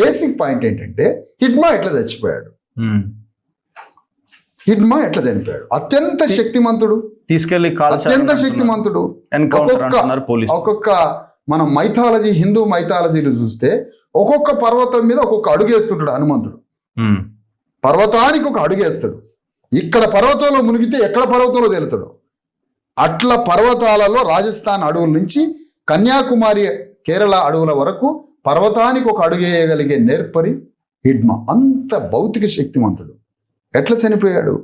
Basic point ఏంటంటే హిడ్మా ఎట్లా చచ్చిపోయాడు, హిడ్మా ఎట్లా చనిపోయాడు. అత్యంత శక్తిమంతుడు, తీసుకెళ్లి అత్యంత శక్తిమంతుడు. ఒక్కొక్క మనం మైథాలజీ, హిందూ మైథాలజీలు చూస్తే ఒక్కొక్క పర్వతం మీద ఒక్కొక్క అడుగేస్తుంటాడు హనుమంతుడు. పర్వతానికి ఒక అడుగేస్తాడు. ఇక్కడ పర్వతంలో మునిగితే ఎక్కడ పర్వతంలో తేలుతాడు. అట్లా పర్వతాలలో రాజస్థాన్ అడవుల నుంచి కన్యాకుమారి కేరళ అడవుల వరకు పర్వతానికి ఒక అడుగేయగలిగే నేర్పరి హిడ్మా. అంత భౌతిక శక్తిమంతుడు. ఎట్లా చనిపోయాడు?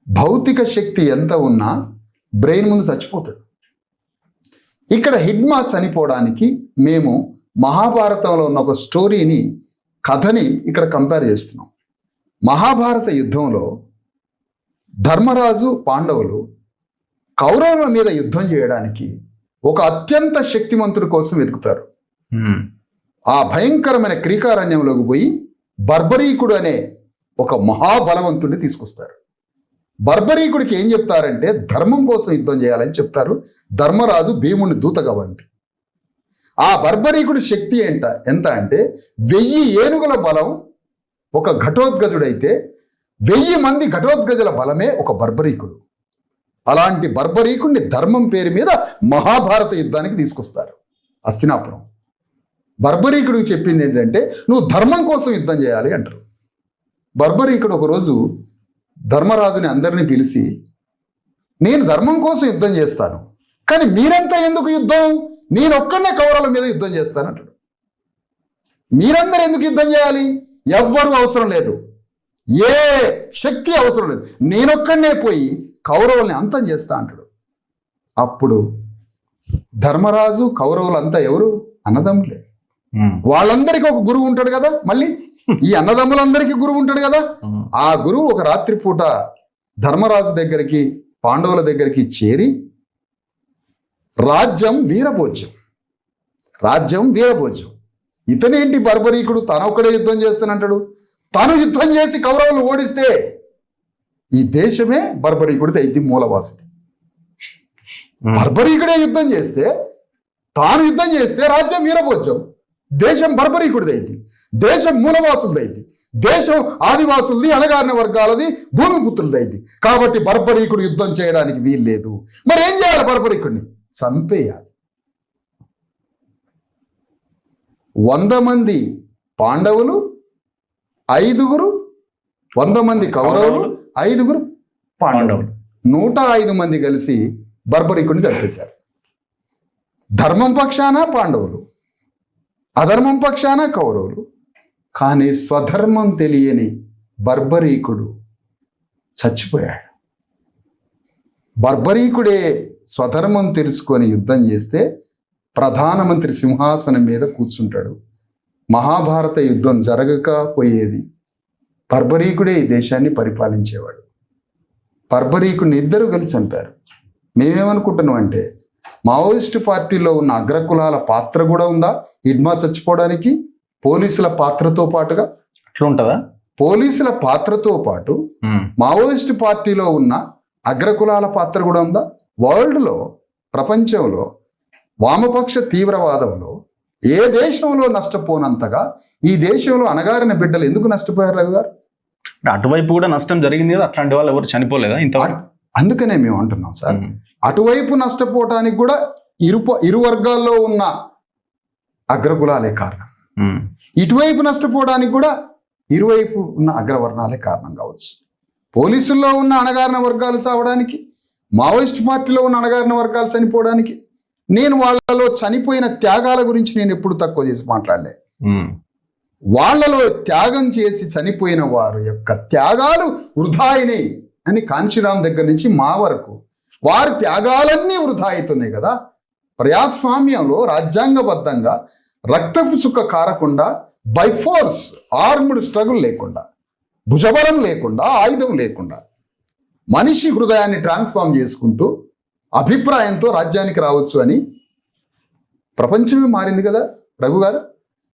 భౌతిక శక్తి ఎంత ఉన్నా బ్రెయిన్ ముందు చచ్చిపోతాడు. ఇక్కడ హిడ్మా చనిపోవడానికి మేము మహాభారతంలో ఉన్న ఒక స్టోరీని, కథని ఇక్కడ కంపేర్ చేస్తున్నాం. మహాభారత యుద్ధంలో ధర్మరాజు, పాండవులు కౌరవుల మీద యుద్ధం చేయడానికి ఒక అత్యంత శక్తిమంతుడి కోసం వెతుకుతారు. ఆ భయంకరమైన క్రీకారణ్యంలోకి పోయి బర్బరీకుడు అనే ఒక మహాబలవంతుడిని తీసుకొస్తారు. బర్బరీకుడికి ఏం చెప్తారంటే ధర్మం కోసం యుద్ధం చేయాలని చెప్తారు. ధర్మరాజు భీముని దూతగా పంపి, ఆ బర్బరీకుడి శక్తి ఎంత అంటే 1000 ఏనుగుల బలం ఒక ఘటోద్గజుడైతే 1000 మంది ఘటోద్గజుల బలమే ఒక బర్బరీకుడు. అలాంటి బర్బరీకుడిని ధర్మం పేరు మీద మహాభారత యుద్ధానికి తీసుకొస్తారు హస్తినాపురం. బర్బరీకుడికి చెప్పింది ఏంటంటే నువ్వు ధర్మం కోసం యుద్ధం చేయాలి అంటారు. బర్బరీకుడు ఒకరోజు ధర్మరాజుని అందరినీ పిలిచి, నేను ధర్మం కోసం యుద్ధం చేస్తాను, కానీ మీరంతా ఎందుకు యుద్ధం? నేను ఒక్కడనే కౌరవుల మీద యుద్ధం చేస్తానంటాడు. మీరందరూ ఎందుకు యుద్ధం చేయాలి? ఎవ్వరూ అవసరం లేదు, ఏ శక్తి అవసరం లేదు, నేనొక్కడనే పోయి కౌరవుల్ని అంతం చేస్తా అంటాడు. అప్పుడు ధర్మరాజు, కౌరవులంతా ఎవరు? అన్నదమ్ములే. వాళ్ళందరికీ ఒక గురువు ఉంటాడు కదా, మళ్ళీ ఈ అన్నదమ్ములందరికీ గురువు ఉంటాడు కదా. ఆ గురువు ఒక రాత్రిపూట ధర్మరాజు దగ్గరికి, పాండవుల దగ్గరికి చేరి రాజ్యం వీరభోజ్యం, రాజ్యం వీరభోజ్యం. ఇతనేంటి బర్బరీకుడు, తనొక్కడే యుద్ధం చేస్తానంటాడు. తను యుద్ధం చేసి కౌరవులు ఓడిస్తే ఈ దేశమే బర్బరీకుడిది అయింది, మూలవాసిది. బర్బరీకుడే యుద్ధం చేస్తే, తాను యుద్ధం చేస్తే రాజ్యం వీరభోజ్యం, దేశం బర్బరీకుడిది అయింది, దేశం మూలవాసులది అయింది, దేశం ఆదివాసులది, అణగారిన వర్గాలది, భూమిపుత్రులది అయింది. కాబట్టి బర్బరీకుడు యుద్ధం చేయడానికి వీల్లేదు. మరి ఏం చేయాలి? బర్బరీకుడిని చంపేయాలి. 100 మంది పాండవులు, 5 100 మంది కౌరవులు, 5 పాండవులు, 105 మంది కలిసి బర్బరీకుడిని చంపేశారు. ధర్మం పక్షాన పాండవులు, అధర్మం పక్షాన కౌరవులు. కానీ స్వధర్మం తెలియని బర్బరీకుడు చచ్చిపోయాడు. బర్బరీకుడే స్వధర్మం తెలుసుకొని యుద్ధం చేస్తే ప్రధానమంత్రి సింహాసనం మీద కూర్చుంటాడు. మహాభారత యుద్ధం జరగకపోయేది. బర్బరీకుడే ఈ దేశాన్ని పరిపాలించేవాడు. బర్బరీకుడిని 2 కలిసి చంపారు. మేమేమనుకుంటున్నాం అంటే మావోయిస్టు పార్టీలో ఉన్న అగ్రకులాల పాత్ర కూడా ఉందా హిడ్మా చచ్చిపోవడానికి? పోలీసుల పాత్రతో పాటుగా ఉంటుందా? పోలీసుల పాత్రతో పాటు మావోయిస్టు పార్టీలో ఉన్న అగ్రకులాల పాత్ర కూడా ఉందా? వరల్డ్లో, ప్రపంచంలో వామపక్ష తీవ్రవాదంలో ఏ దేశంలో నష్టపోనంతగా ఈ దేశంలో అణగారిన బిడ్డలు ఎందుకు నష్టపోయారు రఘు గారు? అటువైపు కూడా నష్టం జరిగింది కదా, అట్లాంటి వాళ్ళు ఎవరు చనిపోలేదా ఇంత? అందుకనే మేము అంటున్నాం సార్, అటువైపు నష్టపోవటానికి కూడా ఇరు వర్గాల్లో ఉన్న అగ్రకులాలే కారణం. ఇటువైపు నష్టపోవడానికి కూడా ఇరువైపు ఉన్న అగ్రవర్ణాలే కారణం కావచ్చు. పోలీసుల్లో ఉన్న అణగారిన వర్గాలు చావడానికి, మావోయిస్ట్ పార్టీలో ఉన్న అణగారిన వర్గాలు చనిపోవడానికి. నేను వాళ్ళలో చనిపోయిన త్యాగాల గురించి నేను ఎప్పుడు తక్కువ చేసి మాట్లాడలే. వాళ్ళలో త్యాగం చేసి చనిపోయిన వారు యొక్క త్యాగాలు వృధా అయినాయి అని కాంచీరామ్ దగ్గర నుంచి మా వరకు వారి త్యాగాలన్నీ వృధా అవుతున్నాయి కదా. ప్రజాస్వామ్యంలో రాజ్యాంగబద్ధంగా రక్తపు చుక్క కారకుండా, బై ఫోర్స్ ఆర్మ్డ్ స్ట్రగుల్ లేకుండా, భుజబలం లేకుండా, ఆయుధం లేకుండా మనిషి హృదయాన్ని ట్రాన్స్ఫార్మ్ చేసుకుంటూ అభిప్రాయంతో రాజ్యానికి రావచ్చు అని ప్రపంచమే మారింది కదా రఘు గారు.